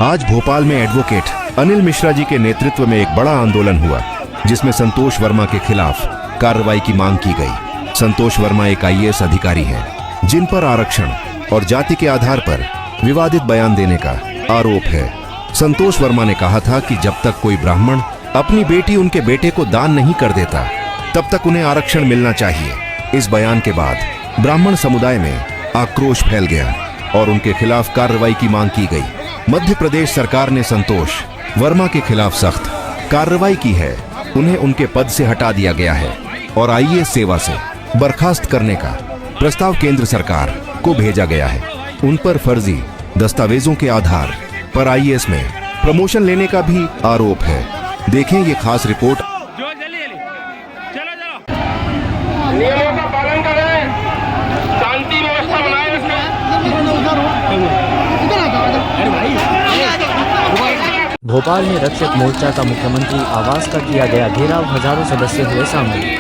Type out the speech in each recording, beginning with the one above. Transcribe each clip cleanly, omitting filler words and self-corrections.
आज भोपाल में एडवोकेट अनिल मिश्रा जी के नेतृत्व में एक बड़ा आंदोलन हुआ, जिसमें संतोष वर्मा के खिलाफ कार्रवाई की मांग की गई। संतोष वर्मा एक आईएएस अधिकारी हैं, जिन पर आरक्षण और जाति के आधार पर विवादित बयान देने का आरोप है। संतोष वर्मा ने कहा था कि जब तक कोई ब्राह्मण अपनी बेटी उनके बेटे को दान नहीं कर देता, तब तक उन्हें आरक्षण मिलना चाहिए। इस बयान के बाद ब्राह्मण समुदाय में आक्रोश फैल गया और उनके खिलाफ कार्रवाई की मांग की गई। मध्य प्रदेश सरकार ने संतोष वर्मा के खिलाफ सख्त कार्रवाई की है। उन्हें उनके पद से हटा दिया गया है और आईएएस सेवा से बर्खास्त करने का प्रस्ताव केंद्र सरकार को भेजा गया है। उन पर फर्जी दस्तावेजों के आधार पर आईएएस में प्रमोशन लेने का भी आरोप है। देखें ये खास रिपोर्ट। नियमों का पालन करें, शांति व्यवस्था बनाए भोपाल में रक्षक मोर्चा का मुख्यमंत्री आवास का किया गया घेराव, हजारों सदस्य हुए शामिल।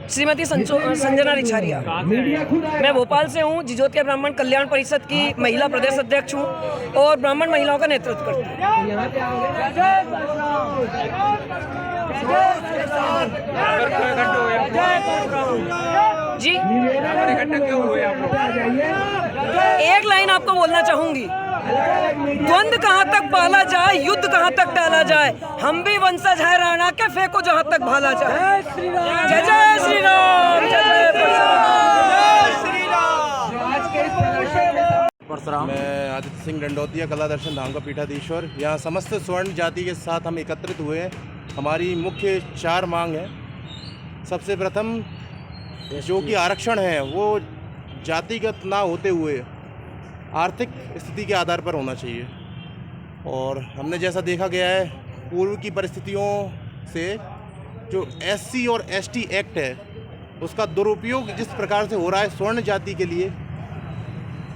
श्रीमती संजना रिछारिया, मैं भोपाल से हूँ। जिजोतिया ब्राह्मण कल्याण परिषद की महिला प्रदेश अध्यक्ष हूँ और ब्राह्मण महिलाओं का नेतृत्व करती हूँ। जी, एक लाइन आपको बोलना चाहूंगी, द्वंद्व कहाँ तक पाला जाए, युद्ध कहाँ तक टाला जाए, हम भी वंशज है राणा के, फेंको जहाँ तक भाला जाए। जय जय श्री राम, जय जय परशुराम। मैं आदित्य सिंह डंडौतिया, कला दर्शन धाम का पीठाधीश्वर। यहाँ समस्त स्वर्ण जाति के साथ हम एकत्रित हुए हैं। हमारी मुख्य 4 मांग है। सबसे प्रथम जो कि आरक्षण है वो जातिगत ना होते हुए आर्थिक स्थिति के आधार पर होना चाहिए। और हमने जैसा देखा गया है पूर्व की परिस्थितियों से, जो एससी और एसटी एक्ट है उसका दुरुपयोग जिस प्रकार से हो रहा है स्वर्ण जाति के लिए,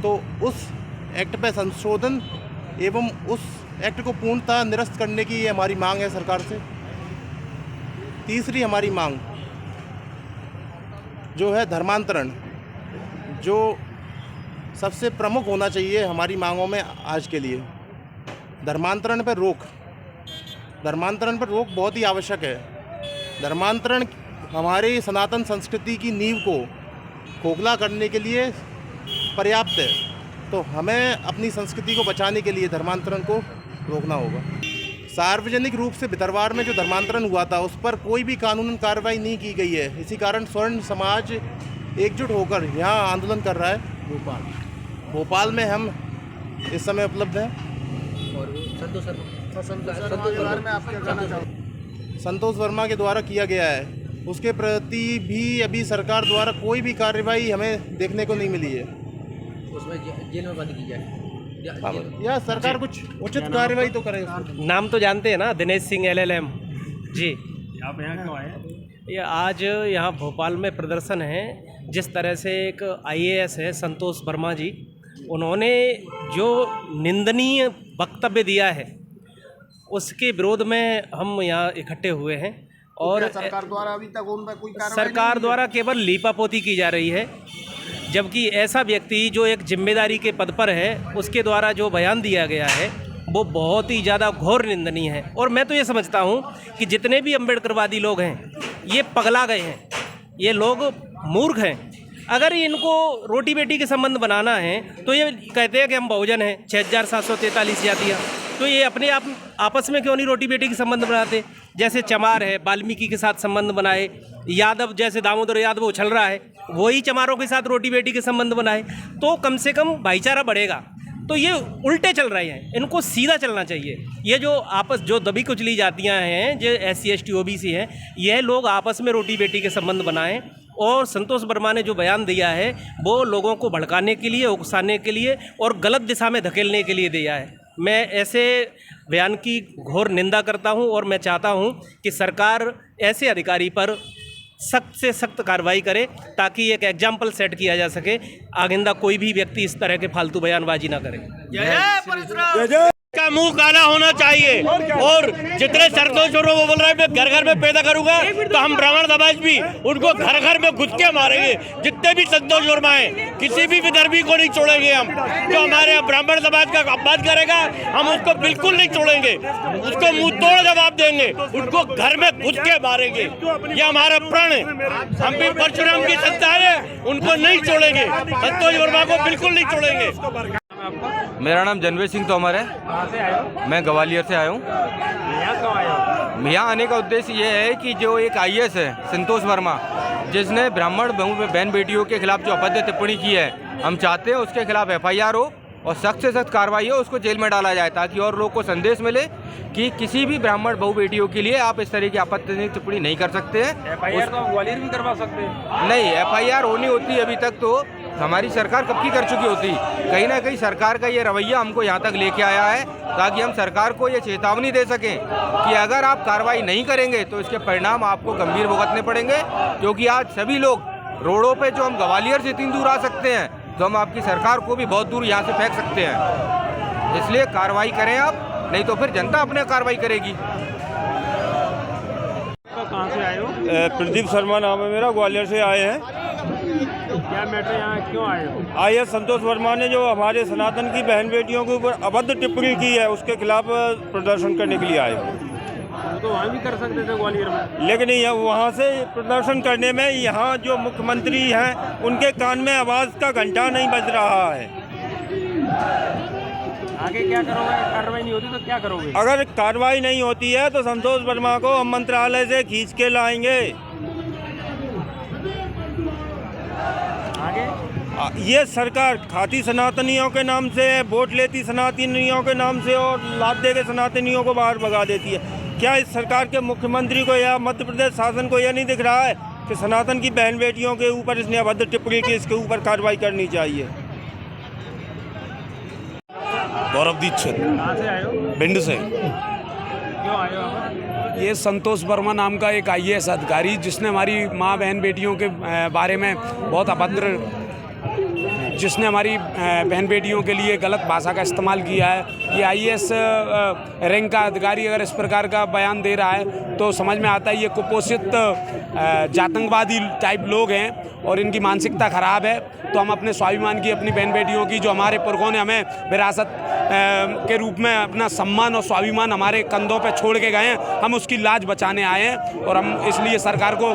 तो उस एक्ट पर संशोधन एवं उस एक्ट को पूर्णतः निरस्त करने की हमारी मांग है सरकार से। तीसरी हमारी मांग जो है धर्मांतरण, जो सबसे प्रमुख होना चाहिए हमारी मांगों में आज के लिए। धर्मांतरण पर रोक बहुत ही आवश्यक है। धर्मांतरण हमारी सनातन संस्कृति की नींव को खोखला करने के लिए पर्याप्त है, तो हमें अपनी संस्कृति को बचाने के लिए धर्मांतरण को रोकना होगा। सार्वजनिक रूप से भितरवार में जो धर्मांतरण हुआ था उस पर कोई भी कानूनन कार्रवाई नहीं की गई है। इसी कारण स्वर्ण समाज एकजुट होकर यहाँ आंदोलन कर रहा है। भोपाल में हम इस समय उपलब्ध हैं। और संतोष वर्मा के द्वारा किया गया है, उसके प्रति भी अभी सरकार द्वारा कोई भी कार्रवाई हमें देखने को नहीं मिली है। उसमें जेल में बंद की जाए या सरकार कुछ उचित कार्रवाई तो करे। नाम तो जानते हैं ना, दिनेश सिंह LLM जी। आप यहाँ क्यों आए? ये आज यहाँ भोपाल में प्रदर्शन है। जिस तरह से एक IAS है संतोष वर्मा जी, उन्होंने जो निंदनीय वक्तव्य दिया है उसके विरोध में हम यहाँ इकट्ठे हुए हैं। और सरकार द्वारा अभी तक उन पर कोई कार्रवाई सरकार द्वारा केवल लीपापोती की जा रही है, जबकि ऐसा व्यक्ति जो एक जिम्मेदारी के पद पर है उसके द्वारा जो बयान दिया गया है वो बहुत ही ज़्यादा घोर निंदनीय है। और मैं तो ये समझता हूँ कि जितने भी अम्बेडकरवादी लोग हैं ये पगला गए हैं, ये लोग मूर्ख हैं। अगर इनको रोटी बेटी के संबंध बनाना है तो ये कहते हैं कि हम बहुजन हैं, 6743 जातियाँ, तो ये अपने आप आपस में क्यों नहीं रोटी बेटी के संबंध बनाते? जैसे चमार है, वाल्मीकि के साथ संबंध बनाए, यादव जैसे दामोदर यादव उछल रहा है, वही चमारों के साथ रोटी बेटी के संबंध बनाए, तो कम से कम भाईचारा बढ़ेगा। तो ये उल्टे चल रहे हैं, इनको सीधा चलना चाहिए। ये जो आपस जो दबी कुचली जातियाँ हैं, जो SC ST OBC हैं, यह लोग आपस में रोटी बेटी के संबंध बनाएं। और संतोष वर्मा ने जो बयान दिया है वो लोगों को भड़काने के लिए, उकसाने के लिए और गलत दिशा में धकेलने के लिए दिया है। मैं ऐसे बयान की घोर निंदा करता हूं और मैं चाहता हूं कि सरकार ऐसे अधिकारी पर सख्त से सख्त कार्रवाई करे ताकि एक एग्जाम्पल सेट किया जा सके, आइंदा कोई भी व्यक्ति इस तरह के फालतू बयानबाजी ना करे। का मुंह काला होना चाहिए। और जितने सरदोष हो वो बोल रहे हैं मैं घर घर में पैदा करूंगा, तो हम ब्राह्मण समाज भी उनको घर घर में घुस के मारेंगे। जितने भी संतोष वर्मा हैं, किसी भी विधर्मी को नहीं छोड़ेंगे हम। जो हमारे ब्राह्मण समाज का अपमान करेगा हम उसको बिल्कुल नहीं छोड़ेंगे, उसको मुंह तोड़ जवाब देंगे, उसको घर में घुस के मारेंगे। ये हमारा प्रण है। हम भी परशुराम की संतान है, उनको नहीं छोड़ेंगे। संतोष वर्मा को बिल्कुल नहीं छोड़ेंगे। मेरा नाम जनवेर सिंह तोमर है। कहाँ से आए हो? मैं ग्वालियर से आया हूँ। यहाँ क्यों आए हो? यहाँ आने का उद्देश्य ये है कि जो एक IAS है संतोष वर्मा, जिसने ब्राह्मण बहन बेटियों के खिलाफ जो अभद्र टिप्पणी की है, हम चाहते हैं उसके खिलाफ FIR हो और सख्त से सख्त कार्रवाई हो, उसको जेल में डाला जाए ताकि और लोगों को संदेश मिले कि किसी भी ब्राह्मण बहु बेटियों के लिए आप इस तरह की आपत्तिजनक टिप्पणी नहीं कर सकते हैं। FIR तो ग्वालियर भी करवा सकते हैं। नहीं, FIR होनी होती है। अभी तक तो हमारी सरकार कब की कर चुकी होती। कहीं ना कहीं सरकार का ये रवैया हमको यहाँ तक लेके आया है ताकि हम सरकार को ये चेतावनी दे सकें कि अगर आप कार्रवाई नहीं करेंगे तो इसके परिणाम आपको गंभीर भुगतने पड़ेंगे। क्योंकि आज सभी लोग रोडों पे जो हम ग्वालियर से इतनी दूर आ सकते हैं, तो हम आपकी सरकार को भी बहुत दूर यहाँ से फेंक सकते हैं। इसलिए कार्रवाई करें आप, नहीं तो फिर जनता अपने कार्रवाई करेगी। कहाँ से आए हो? प्रदीप शर्मा नाम है मेरा, ग्वालियर से आए हैं। क्या मैटर, यहाँ क्यों आए हो? IAS संतोष वर्मा ने जो हमारे सनातन की बहन बेटियों के ऊपर अभद्र टिप्पणी की है, उसके खिलाफ प्रदर्शन करने के लिए आए हैं। तो वहाँ भी कर सकते थे ग्वालियर में, लेकिन वहाँ से प्रदर्शन करने में यहाँ जो मुख्यमंत्री हैं उनके कान में आवाज़ का घंटा नहीं बज रहा है। आगे क्या करोगे? कार्रवाई नहीं होती तो क्या करोगे? अगर कार्रवाई नहीं होती है तो संतोष वर्मा को हम मंत्रालय से खींच के लाएंगे। आगे ये सरकार खाती सनातनियों के नाम से, वोट लेती सनातनियों के नाम से और लाद दे के सनातनियों को बाहर भगा देती है। क्या इस सरकार के मुख्यमंत्री को या मध्य प्रदेश शासन को यह नहीं दिख रहा है कि सनातन की बहन बेटियों के ऊपर इसने अभद्र टिप्पणी की, इसके ऊपर कार्रवाई करनी चाहिए। गौरव दीक्षित। कहाँ से आए हो? भिंड से। क्यों आए हो? ये संतोष वर्मा नाम का एक IAS अधिकारी, जिसने हमारी माँ बहन बेटियों के बारे में बहुत अभद्र, जिसने हमारी बहन बेटियों के लिए गलत भाषा का इस्तेमाल किया है। ये IAS रैंक का अधिकारी अगर इस प्रकार का बयान दे रहा है तो समझ में आता है ये कुपोषित जातंकवादी टाइप लोग हैं और इनकी मानसिकता ख़राब है। तो हम अपने स्वाभिमान की, अपनी बहन बेटियों की, जो हमारे पुरखों ने हमें विरासत के रूप में अपना सम्मान और स्वाभिमान हमारे कंधों पे छोड़ के गए हैं, हम उसकी लाज बचाने आए हैं। और हम इसलिए सरकार को,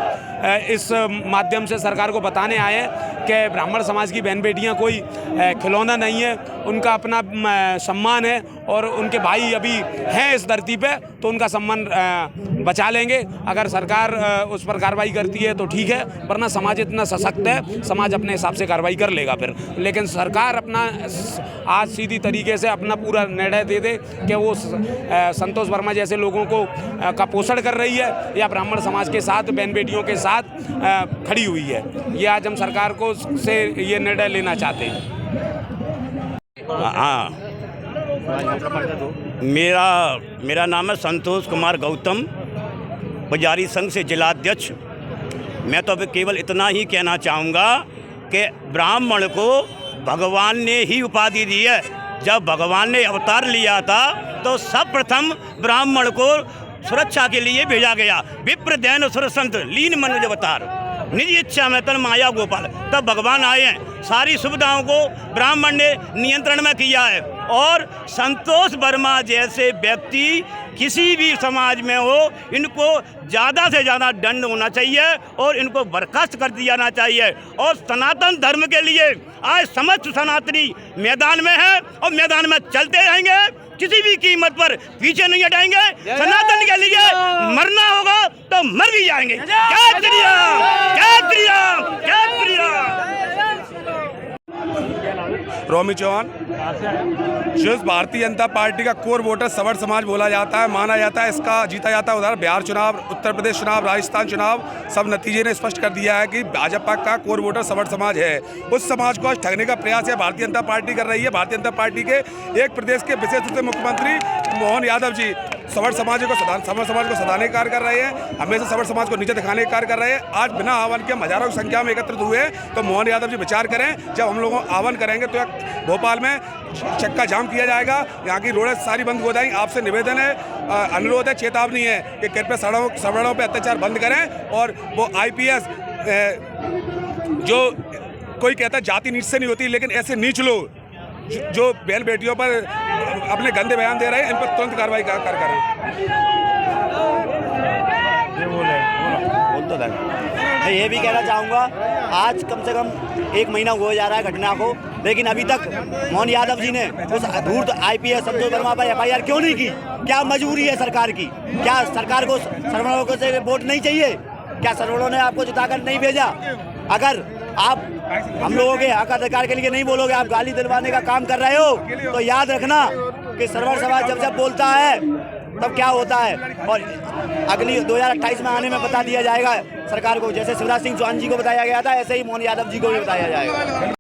इस माध्यम से सरकार को बताने आए हैं कि ब्राह्मण समाज की बहन बेटियां कोई खिलौना नहीं है, उनका अपना सम्मान है और उनके भाई अभी हैं इस धरती पे, तो उनका सम्मान बचा लेंगे। अगर सरकार उस पर कार्रवाई करती है तो ठीक है, वरना समाज इतना सशक्त है, समाज अपने हिसाब से कार्रवाई कर लेगा फिर। लेकिन सरकार अपना आज सीधी तरीके से अपना पूरा निर्णय दे दे कि वो संतोष वर्मा जैसे लोगों को का पोषण कर रही है या ब्राह्मण समाज के साथ, बहन बेटियों के साथ खड़ी हुई है। ये आज हम सरकार को से ये निर्णय लेना चाहते हैं। हाँ, मेरा नाम है संतोष कुमार गौतम, पुजारी संघ से जिलाध्यक्ष। मैं तो अभी केवल इतना ही कहना चाहूँगा कि ब्राह्मण को भगवान ने ही उपाधि दी है। जब भगवान ने अवतार लिया था तो सर्वप्रथम ब्राह्मण को सुरक्षा के लिए भेजा गया। विप्र दैन सुर संत लीन मन अवतार, निज इच्छा में तन माया गोपाल। तब भगवान आए हैं, सारी सुविधाओं को ब्राह्मण ने नियंत्रण में किया है। और संतोष वर्मा जैसे व्यक्ति किसी भी समाज में हो, इनको ज़्यादा से ज़्यादा दंड होना चाहिए और इनको बर्खास्त कर दिया जाना चाहिए। और सनातन धर्म के लिए आज समस्त सनातनी मैदान में है और मैदान में चलते रहेंगे। किसी भी कीमत पर पीछे नहीं हटाएंगे। सनातन के लिए मरना होगा तो मर भी जाएंगे। जय श्री राम, जय श्री राम, जय श्री राम। रोमी चौहान। जिस भारतीय जनता पार्टी का कोर वोटर सवर्ण समाज बोला जाता है, माना जाता है, इसका जीता जाता है उदाहरण बिहार चुनाव, उत्तर प्रदेश चुनाव, राजस्थान चुनाव, सब नतीजे ने स्पष्ट कर दिया है कि भाजपा का कोर वोटर सवर्ण समाज है। उस समाज को आज ठगने का प्रयास है भारतीय जनता पार्टी कर रही है। भारतीय जनता पार्टी के एक प्रदेश के विशेष रूप से मुख्यमंत्री मोहन यादव जी सवर्ण समाज को सदाने का कार्य कर रहे हैं, हमेशा सवर्ण समाज को नीचे दिखाने का कार्य कर रहे हैं। आज बिना आह्वान के हजारों की संख्या में एकत्रित हुए, तो मोहन यादव जी विचार करें, जब हम लोगों आह्वान करेंगे तो भोपाल में चक्का जाम किया जाएगा, यहाँ की रोडें सारी बंद हो जाएंगी। आपसे निवेदन है, अनुरोध है, चेतावनी है कि कृपया सवर्णों पर अत्याचार बंद करें। और वो IPS जो कोई कहता है जाति नीच से नहीं होती, लेकिन ऐसे नीच लोग जो बहन बेटियों पर अपने गंदे बयान दे रहे हैं, इन पर तुरंत कार्रवाई करें। मैं ये भी कहना चाहूँगा, आज कम से कम 1 महीना हो जा रहा है घटना को, लेकिन अभी तक मोहन यादव जी ने उस धूर्त IPS संतोष वर्मा पर FIR क्यों नहीं की? क्या मजबूरी है सरकार की? क्या सरकार को सवर्णों को से वोट नहीं चाहिए? क्या सवर्णों ने आपको जिताकर नहीं भेजा? अगर आप हम लोगों के हक अधिकार के लिए नहीं बोलोगे, आप गाली दिलवाने का काम कर रहे हो, तो याद रखना कि सवर्ण समाज जब बोलता है तब क्या होता है। और अगली 2028 में आने में बता दिया जाएगा सरकार को, जैसे शिवराज सिंह चौहान जी को बताया गया था, ऐसे ही मोहन यादव जी को भी बताया जाएगा।